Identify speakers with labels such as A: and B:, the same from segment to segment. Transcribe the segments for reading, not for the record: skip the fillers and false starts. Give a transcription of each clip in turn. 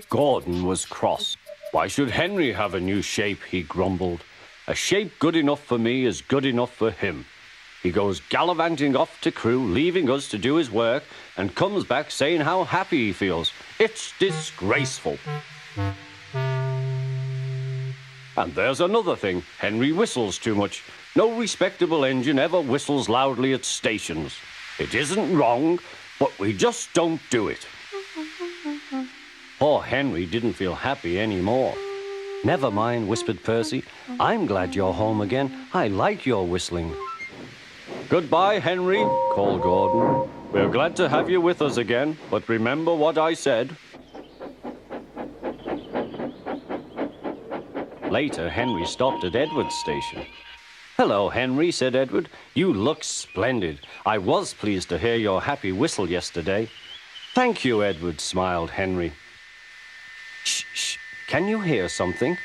A: Gordon was cross. Why should Henry have a new shape, he grumbled. A shape good enough for me is good enough for him. He goes gallivanting off to Crewe, leaving us to do his work, and comes back saying how happy he feels. It's disgraceful. And there's another thing. Henry whistles too much. No respectable engine ever whistles loudly at stations. It isn't wrong, but we just don't do it. Poor Henry didn't feel happy anymore. Never mind, whispered Percy. I'm glad you're home again. I like your whistling. Goodbye, Henry, called Gordon. We're glad to have you with us again, but remember what I said. Later, Henry stopped at Edward's station. Hello, Henry, said Edward. You look splendid. I was pleased to hear your happy whistle yesterday. Thank you, Edward, smiled Henry. Shh, shh. Can you hear something?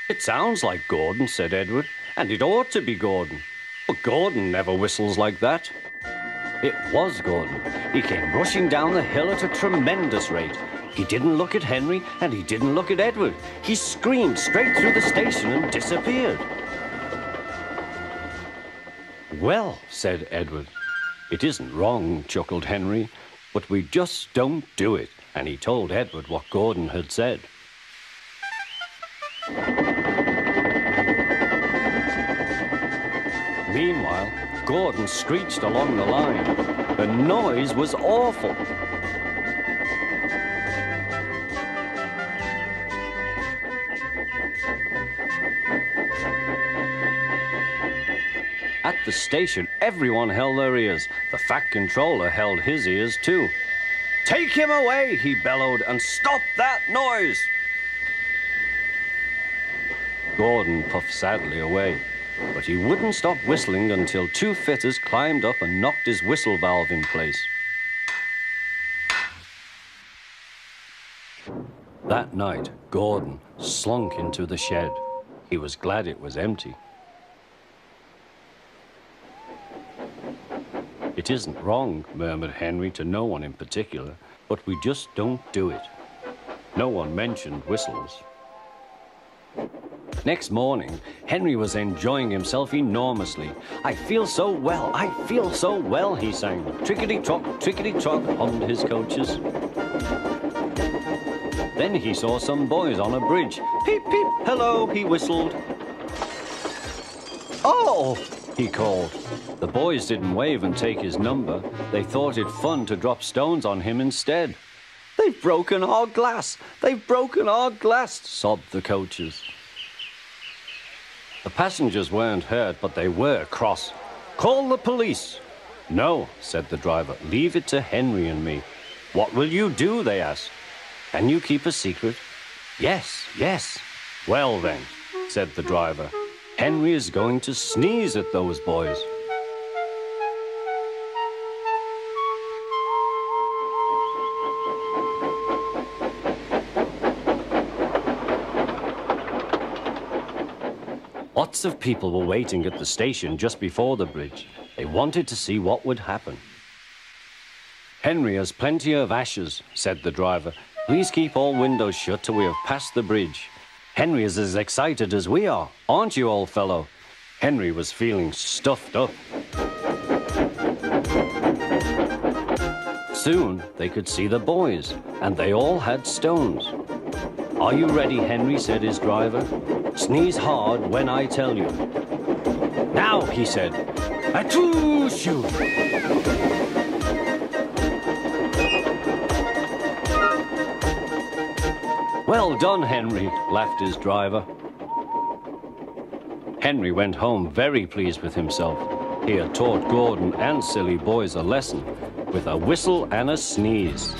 A: It sounds like Gordon, said Edward, and it ought to be Gordon. But Gordon never whistles like that. It was Gordon. He came rushing down the hill at a tremendous rate. He didn't look at Henry, and he didn't look at Edward. He screamed straight through the station and disappeared. Well, said Edward. It isn't wrong, chuckled Henry, but we just don't do it. And he told Edward what Gordon had said. Meanwhile, Gordon screeched along the line. The noise was awful. At the station, everyone held their ears. The Fat Controller held his ears too. Take him away, he bellowed, and stop that noise! Gordon puffed sadly away, but he wouldn't stop whistling until two fitters climbed up and knocked his whistle valve in place. That night, Gordon slunk into the shed. He was glad it was empty. It isn't wrong, murmured Henry to no one in particular, but we just don't do it. No one mentioned whistles. Next morning, Henry was enjoying himself enormously. I feel so well, he sang. Trickety-trot, hummed his coaches. Then he saw some boys on a bridge. Peep, peep, hello, he whistled. Oh, he called. The boys didn't wave and take his number. They thought it fun to drop stones on him instead. They've broken our glass, sobbed the coaches. The passengers weren't hurt, but they were cross. Call the police. No, said the driver, leave it to Henry and me. What will you do, they asked. Can you keep a secret? Yes. Well then, said the driver, Henry is going to sneeze at those boys. Lots of people were waiting at the station just before the bridge. They wanted to see what would happen. Henry has plenty of ashes, said the driver. Please keep all windows shut till we have passed the bridge. Henry is as excited as we are, aren't you, old fellow? Henry was feeling stuffed up. Soon they could see the boys, and they all had stones. Are you ready, Henry, said his driver. Sneeze hard when I tell you. Now, he said. Atoo-shoo! Well done, Henry, laughed his driver. Henry went home very pleased with himself. He had taught Gordon and silly boys a lesson with a whistle and a sneeze.